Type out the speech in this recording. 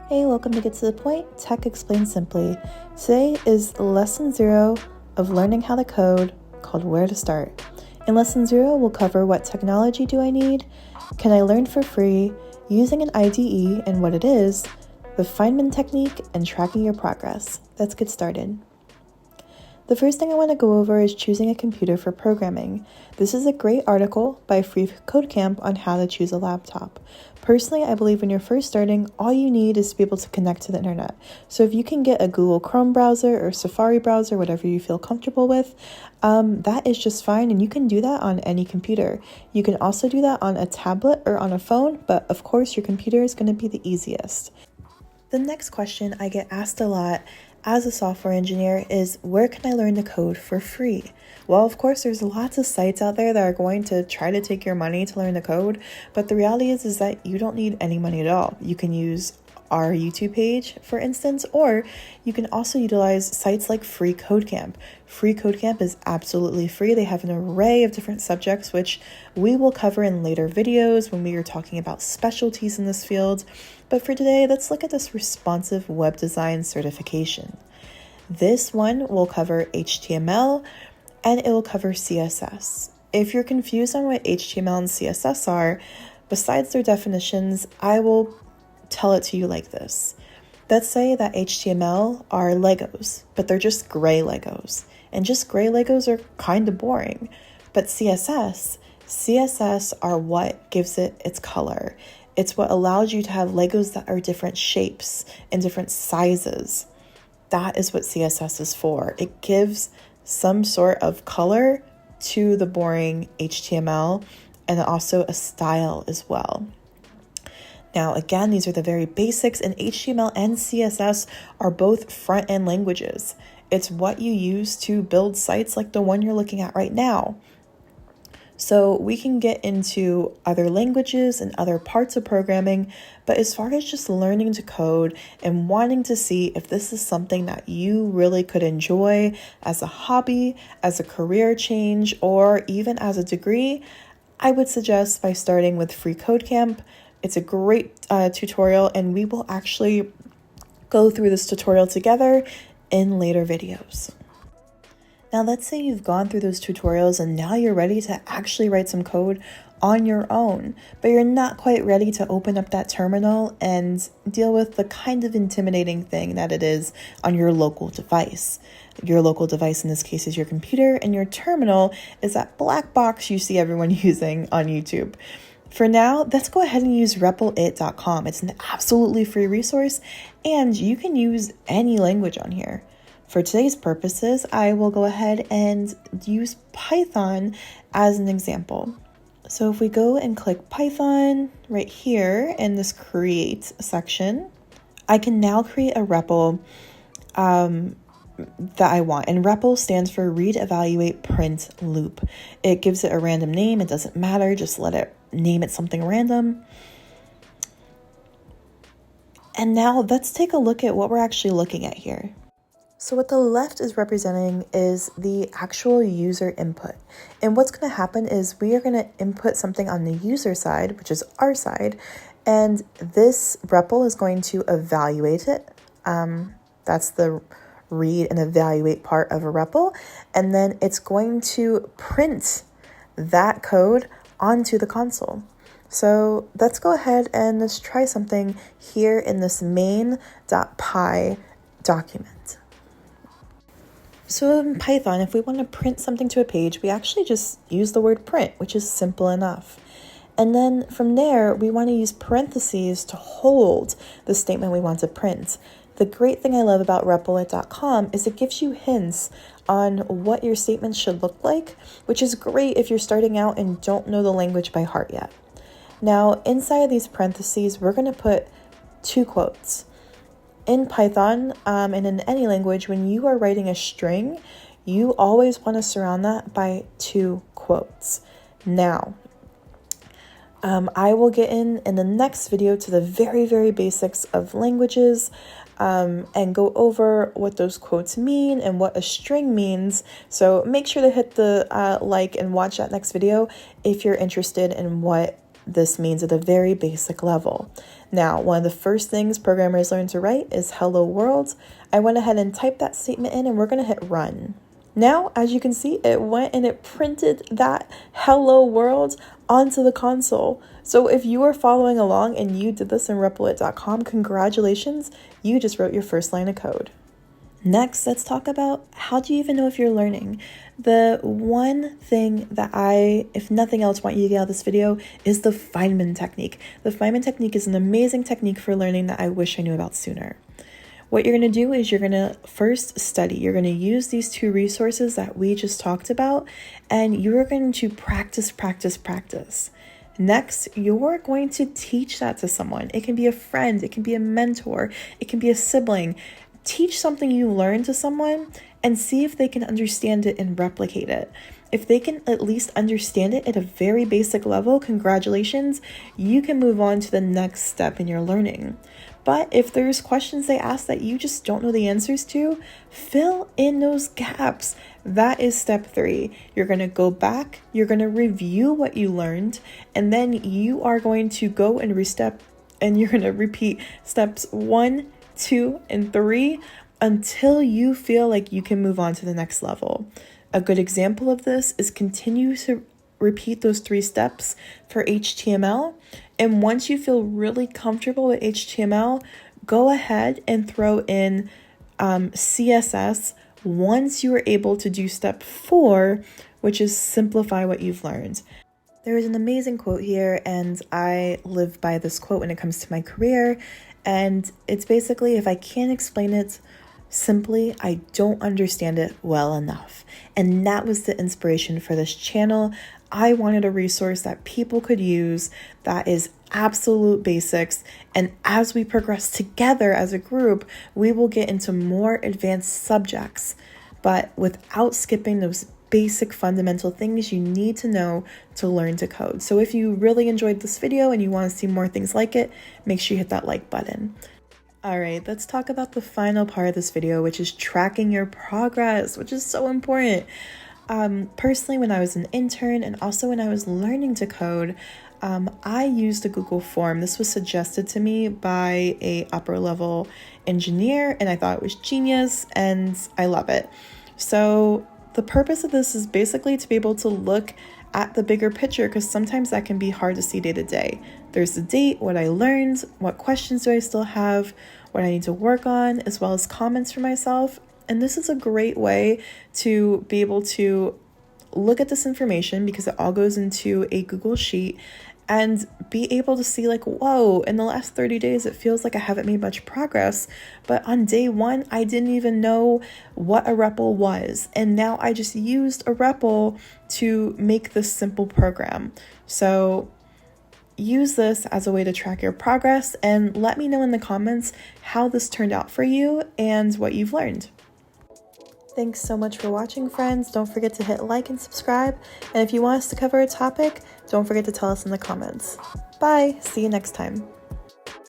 Hey, welcome to Get to the Point, Tech Explained Simply. Today is lesson 0 of learning how to code, called Where to Start. In lesson 0, we'll cover what technology do I need, can I learn for free, using an IDE and what it is, the Feynman technique, and tracking your progress. Let's get started. The first thing I want to go over is choosing a computer for programming. This is a great article by Free Code Camp on how to choose a laptop. Personally, I believe when you're first starting, all you need is to be able to connect to the internet. So if you can get a Google Chrome browser or Safari browser, whatever you feel comfortable with, that is just fine, and you can do that on any computer. You can also do that on a tablet or on a phone, but of course your computer is going to be the easiest. The next question I get asked a lot as a software engineer is, where can I learn to code for free? Well, of course, there's lots of sites out there that are going to try to take your money to learn the code, but the reality is that you don't need any money at all. You can use our YouTube page, for instance, or you can also utilize sites like Free Code Camp. Free Code Camp is absolutely free. They have an array of different subjects, which we will cover in later videos when we are talking about specialties in this field. But for today, let's look at this responsive web design certification. This one will cover HTML and it will cover CSS. If you're confused on what HTML and CSS are, besides their definitions, I will tell it to you like this. Let's say that HTML are Legos, but they're just gray Legos. And just gray Legos are kind of boring. But CSS are what gives it its color. It's what allows you to have Legos that are different shapes and different sizes. That is what CSS is for. It gives some sort of color to the boring HTML and also a style as well. Now, again, these are the very basics, and HTML and CSS are both front-end languages. It's what you use to build sites like the one you're looking at right now. So we can get into other languages and other parts of programming, but as far as just learning to code and wanting to see if this is something that you really could enjoy as a hobby, as a career change, or even as a degree, I would suggest by starting with Free Code Camp. It's a great tutorial, and we will actually go through this tutorial together in later videos. Now, let's say you've gone through those tutorials and now you're ready to actually write some code on your own, but you're not quite ready to open up that terminal and deal with the kind of intimidating thing that it is on your local device. Your local device in this case is your computer, and your terminal is that black box you see everyone using on YouTube. For now, let's go ahead and use replit.com. It's an absolutely free resource, and you can use any language on here. For today's purposes, I will go ahead and use Python as an example. So if we go and click Python right here in this create section, I can now create a REPL that I want. And REPL stands for read, evaluate, print, loop. It gives it a random name. It doesn't matter. Just let it name it something random. And now let's take a look at what we're actually looking at here. So what the left is representing is the actual user input. And what's going to happen is we are going to input something on the user side, which is our side, and this REPL is going to evaluate it. That's the read and evaluate part of a REPL. And then it's going to print that code onto the console. So let's go ahead and let's try something here in this main.py document. So in Python, if we want to print something to a page, we actually just use the word print, which is simple enough. And then from there, we want to use parentheses to hold the statement we want to print. The great thing I love about replit.com is it gives you hints on what your statement should look like, which is great if you're starting out and don't know the language by heart yet. Now, inside of these parentheses, we're going to put 2 quotes. In Python, and in any language, when you are writing a string, you always want to surround that by 2 quotes. Now, I will get in the next video to the very, very basics of languages and go over what those quotes mean and what a string means. So make sure to hit the like and watch that next video if you're interested in what this means at a very basic level. Now, one of the first things programmers learn to write is hello world. I went ahead and typed that statement in, and we're going to hit run. Now, as you can see, it went and it printed that hello world onto the console. So if you are following along and you did this in replit.com, congratulations, you just wrote your first line of code. Next, let's talk about how do you even know if you're learning? The one thing that I, if nothing else, want you to get out of this video is the Feynman technique. The Feynman technique is an amazing technique for learning that I wish I knew about sooner. What you're going to do is you're going to first study. You're going to use these two resources that we just talked about, and you're going to practice. Next, you're going to teach that to someone. It can be a friend, it can be a mentor, it can be a sibling. Teach something you learned to someone and see if they can understand it and replicate it. If they can at least understand it at a very basic level, congratulations, you can move on to the next step in your learning. But if there's questions they ask that you just don't know the answers to, fill in those gaps. That is step 3. You're going to go back, you're going to review what you learned, and then you are going to go and you're going to repeat steps 1, 2, and 3 until you feel like you can move on to the next level. A good example of this is continue to repeat those 3 steps for HTML. And once you feel really comfortable with HTML, go ahead and throw in CSS once you are able to do step 4, which is simplify what you've learned. There is an amazing quote here, and I live by this quote when it comes to my career. And it's basically, if I can't explain it simply, I don't understand it well enough. And that was the inspiration for this channel. I wanted a resource that people could use that is absolute basics. And as we progress together as a group, we will get into more advanced subjects, but without skipping those basic fundamental things you need to know to learn to code. So if you really enjoyed this video and you want to see more things like it, make sure you hit that like button. All right, let's talk about the final part of this video, which is tracking your progress, which is so important. Personally, when I was an intern and also when I was learning to code, I used a Google form. This was suggested to me by a upper level engineer, and I thought it was genius, and I love it. So the purpose of this is basically to be able to look at the bigger picture, because sometimes that can be hard to see day to day. There's the date, what I learned, what questions do I still have, what I need to work on, as well as comments for myself. And this is a great way to be able to look at this information, because it all goes into a Google Sheet, and be able to see like, whoa, in the last 30 days, it feels like I haven't made much progress. But on day 1, I didn't even know what a REPL was. And now I just used a REPL to make this simple program. So use this as a way to track your progress, and let me know in the comments how this turned out for you and what you've learned. Thanks so much for watching, friends. Don't forget to hit like and subscribe. And if you want us to cover a topic, don't forget to tell us in the comments. Bye. See you next time.